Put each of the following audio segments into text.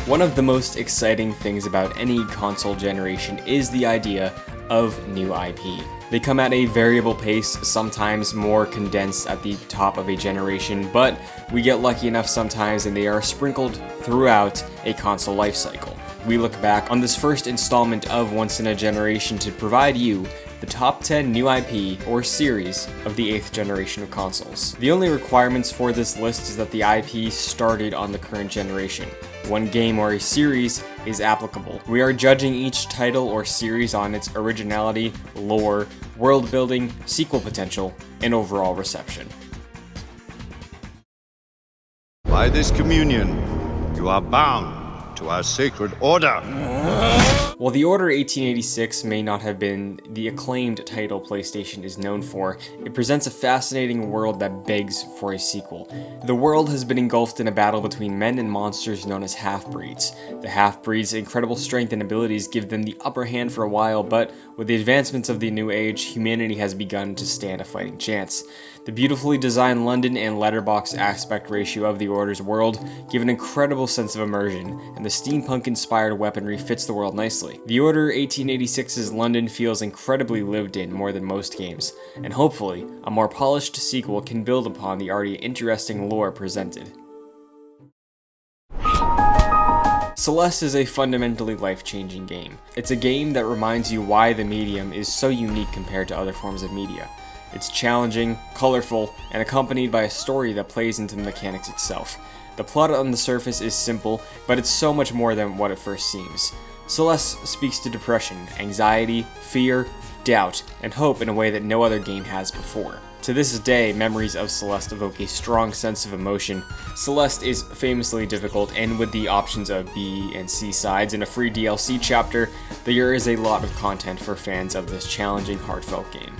One of the most exciting things about any console generation is the idea of new IP. They come at a variable pace, sometimes more condensed at the top of a generation, but we get lucky enough sometimes and they are sprinkled throughout a console lifecycle. We look back on this first installment of Once in a Generation to provide you the top 10 new IP or series of the 8th generation of consoles. The only requirements for this list is that the IP started on the current generation. One game or a series is applicable. We are judging each title or series on its originality, lore, world building, sequel potential, and overall reception. By this communion, you are bound to our sacred order. While The Order 1886 may not have been the acclaimed title PlayStation is known for, it presents a fascinating world that begs for a sequel. The world has been engulfed in a battle between men and monsters known as half-breeds. The half-breeds' incredible strength and abilities give them the upper hand for a while, but with the advancements of the new age, humanity has begun to stand a fighting chance. The beautifully designed London and letterbox aspect ratio of The Order's world give an incredible sense of immersion, and the steampunk-inspired weaponry fits the world nicely. The Order 1886's London feels incredibly lived in more than most games, and hopefully, a more polished sequel can build upon the already interesting lore presented. Celeste is a fundamentally life-changing game. It's a game that reminds you why the medium is so unique compared to other forms of media. It's challenging, colorful, and accompanied by a story that plays into the mechanics itself. The plot on the surface is simple, but it's so much more than what it first seems. Celeste speaks to depression, anxiety, fear, doubt, and hope in a way that no other game has before. To this day, memories of Celeste evoke a strong sense of emotion. Celeste is famously difficult, and with the options of B and C sides and a free DLC chapter, there is a lot of content for fans of this challenging, heartfelt game.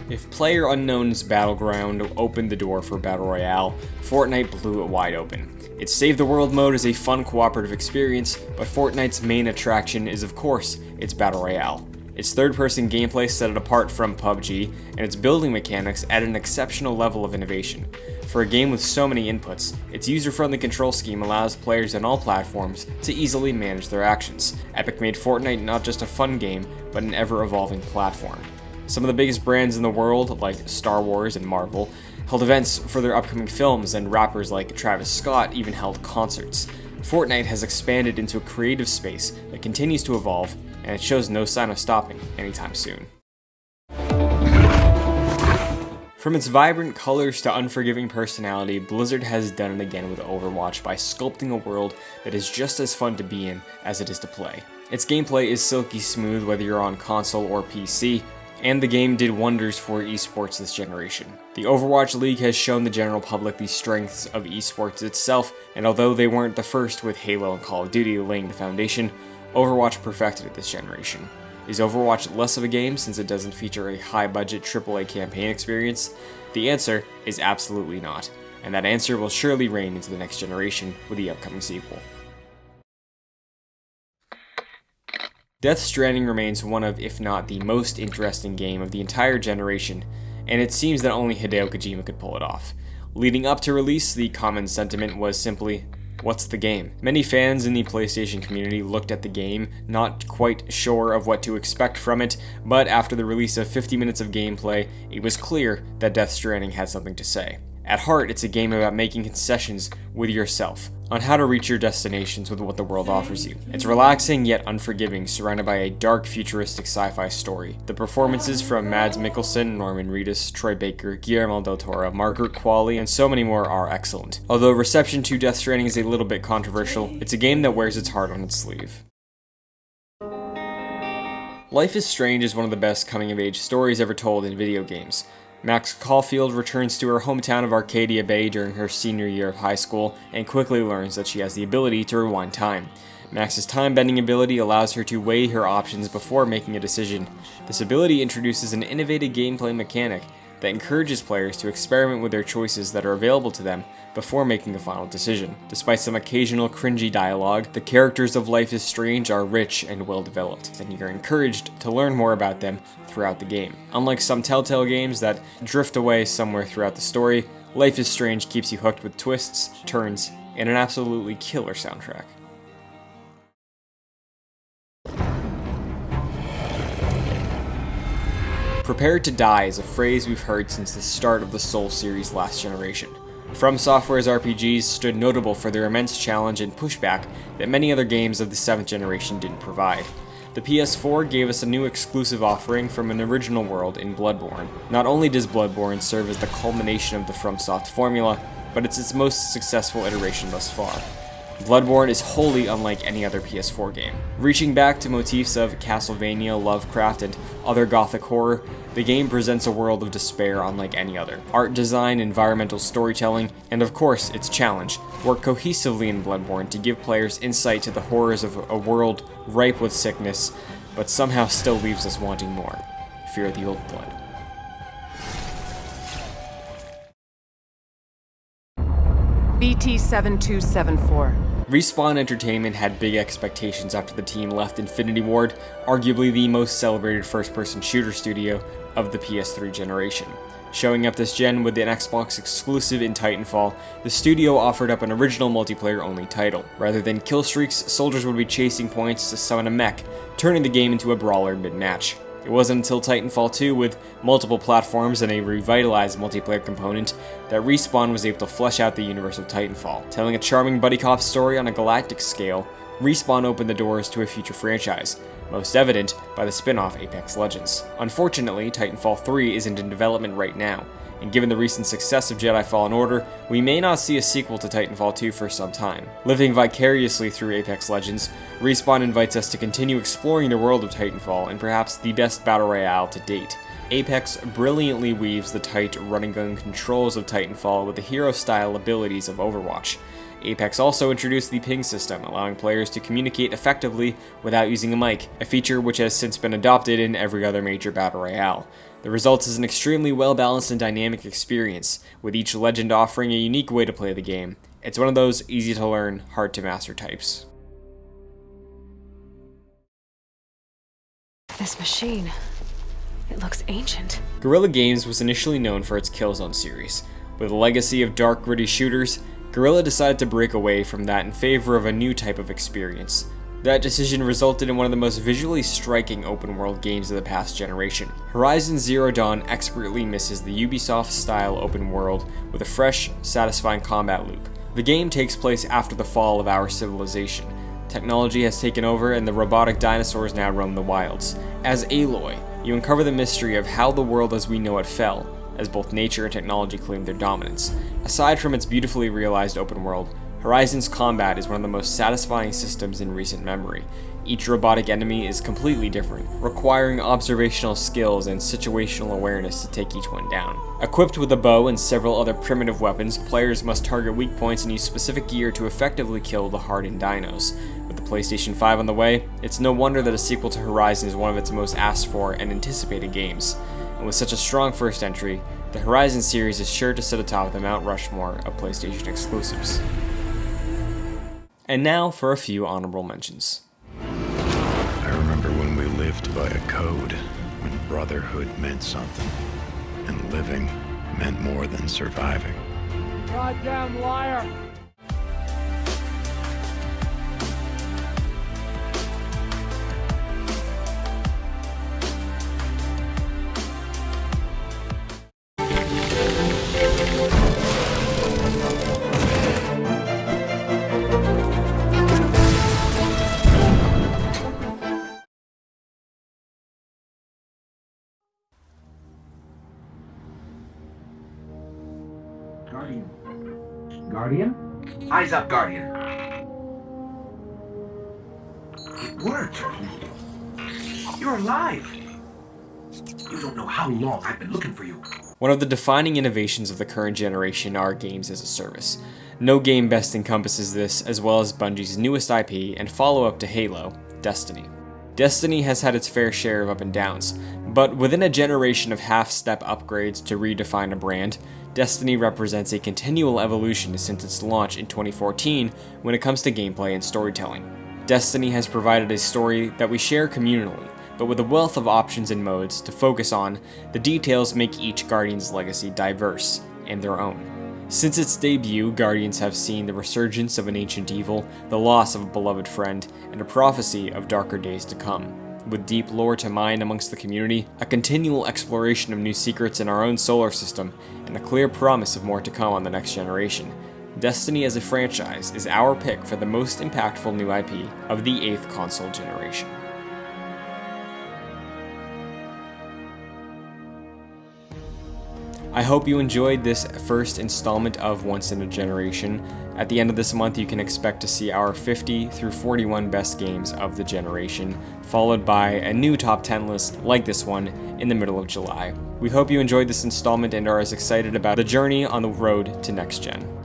If PlayerUnknown's Battleground opened the door for Battle Royale, Fortnite blew it wide open. Its Save the World mode is a fun cooperative experience, but Fortnite's main attraction is of course its Battle Royale. Its third-person gameplay set it apart from PUBG, and its building mechanics add an exceptional level of innovation. For a game with so many inputs, its user-friendly control scheme allows players on all platforms to easily manage their actions. Epic made Fortnite not just a fun game, but an ever-evolving platform. Some of the biggest brands in the world, like Star Wars and Marvel, held events for their upcoming films, and rappers like Travis Scott even held concerts. Fortnite has expanded into a creative space that continues to evolve, and it shows no sign of stopping anytime soon. From its vibrant colors to unforgiving personality, Blizzard has done it again with Overwatch by sculpting a world that is just as fun to be in as it is to play. Its gameplay is silky smooth whether you're on console or PC, and the game did wonders for esports this generation. The Overwatch League has shown the general public the strengths of esports itself, and although they weren't the first with Halo and Call of Duty laying the foundation, Overwatch perfected it this generation. Is Overwatch less of a game since it doesn't feature a high-budget AAA campaign experience? The answer is absolutely not, and that answer will surely reign into the next generation with the upcoming sequel. Death Stranding remains one of, if not the most interesting game of the entire generation, and it seems that only Hideo Kojima could pull it off. Leading up to release, the common sentiment was simply, what's the game? Many fans in the PlayStation community looked at the game, not quite sure of what to expect from it, but after the release of 50 minutes of gameplay, it was clear that Death Stranding had something to say. At heart, it's a game about making concessions with yourself, on how to reach your destinations with what the world offers you. It's relaxing yet unforgiving, surrounded by a dark, futuristic sci-fi story. The performances from Mads Mikkelsen, Norman Reedus, Troy Baker, Guillermo del Toro, Margaret Qualley, and so many more are excellent. Although reception to Death Stranding is a little bit controversial, it's a game that wears its heart on its sleeve. Life is Strange is one of the best coming-of-age stories ever told in video games. Max Caulfield returns to her hometown of Arcadia Bay during her senior year of high school and quickly learns that she has the ability to rewind time. Max's time-bending ability allows her to weigh her options before making a decision. This ability introduces an innovative gameplay mechanic that encourages players to experiment with their choices that are available to them before making a final decision. Despite some occasional cringy dialogue, the characters of Life is Strange are rich and well developed, and you're encouraged to learn more about them throughout the game. Unlike some Telltale games that drift away somewhere throughout the story, Life is Strange keeps you hooked with twists, turns, and an absolutely killer soundtrack. Prepared to die is a phrase we've heard since the start of the Soul series last generation. From Software's RPGs stood notable for their immense challenge and pushback that many other games of the 7th generation didn't provide. The PS4 gave us a new exclusive offering from an original world in Bloodborne. Not only does Bloodborne serve as the culmination of the FromSoft formula, but it's its most successful iteration thus far. Bloodborne is wholly unlike any other PS4 game. Reaching back to motifs of Castlevania, Lovecraft, and other gothic horror, the game presents a world of despair unlike any other. Art design, environmental storytelling, and of course its challenge, work cohesively in Bloodborne to give players insight to the horrors of a world ripe with sickness, but somehow still leaves us wanting more. Fear the Old Blood. BT-7274. Respawn Entertainment had big expectations after the team left Infinity Ward, arguably the most celebrated first-person shooter studio of the PS3 generation. Showing up this gen with an Xbox exclusive in Titanfall, the studio offered up an original multiplayer-only title. Rather than kill streaks, soldiers would be chasing points to summon a mech, turning the game into a brawler mid-match. It wasn't until Titanfall 2, with multiple platforms and a revitalized multiplayer component, that Respawn was able to flesh out the universe of Titanfall. Telling a charming buddy cop story on a galactic scale, Respawn opened the doors to a future franchise, most evident by the spin-off Apex Legends. Unfortunately, Titanfall 3 isn't in development right now, and given the recent success of Jedi Fallen Order, we may not see a sequel to Titanfall 2 for some time. Living vicariously through Apex Legends, Respawn invites us to continue exploring the world of Titanfall in perhaps the best battle royale to date. Apex brilliantly weaves the tight run-and-gun controls of Titanfall with the hero-style abilities of Overwatch. Apex also introduced the ping system, allowing players to communicate effectively without using a mic, a feature which has since been adopted in every other major battle royale. The result is an extremely well-balanced and dynamic experience, with each legend offering a unique way to play the game. It's one of those easy-to-learn, hard-to-master types. This machine, it looks ancient. Guerrilla Games was initially known for its Killzone series. With a legacy of dark, gritty shooters, Guerrilla decided to break away from that in favor of a new type of experience. That decision resulted in one of the most visually striking open-world games of the past generation. Horizon Zero Dawn expertly misses the Ubisoft-style open world with a fresh, satisfying combat loop. The game takes place after the fall of our civilization. Technology has taken over and the robotic dinosaurs now roam the wilds. As Aloy, you uncover the mystery of how the world as we know it fell, as both nature and technology claim their dominance. Aside from its beautifully realized open world, Horizon's combat is one of the most satisfying systems in recent memory. Each robotic enemy is completely different, requiring observational skills and situational awareness to take each one down. Equipped with a bow and several other primitive weapons, players must target weak points and use specific gear to effectively kill the hardened dinos. With the PlayStation 5 on the way, it's no wonder that a sequel to Horizon is one of its most asked for and anticipated games. And with such a strong first entry, the Horizon series is sure to sit atop the Mount Rushmore of PlayStation exclusives. And now for a few honorable mentions. I remember when we lived by a code, when brotherhood meant something, and living meant more than surviving. Goddamn liar! Guardian? Eyes up, Guardian. It worked. You're alive. You don't know how long I've been looking for you. One of the defining innovations of the current generation are games as a service. No game best encompasses this, as well as Bungie's newest IP and follow-up to Halo, Destiny. Destiny has had its fair share of up and downs, but within a generation of half-step upgrades to redefine a brand, Destiny represents a continual evolution since its launch in 2014 when it comes to gameplay and storytelling. Destiny has provided a story that we share communally, but with a wealth of options and modes to focus on, the details make each Guardian's legacy diverse and their own. Since its debut, Guardians have seen the resurgence of an ancient evil, the loss of a beloved friend, and a prophecy of darker days to come. With deep lore to mine amongst the community, a continual exploration of new secrets in our own solar system, and a clear promise of more to come on the next generation, Destiny as a franchise is our pick for the most impactful new IP of the 8th console generation. I hope you enjoyed this first installment of Once in a Generation. At the end of this month, you can expect to see our 50 through 41 best games of the generation, followed by a new top 10 list like this one in the middle of July. We hope you enjoyed this installment and are as excited about the journey on the road to next gen.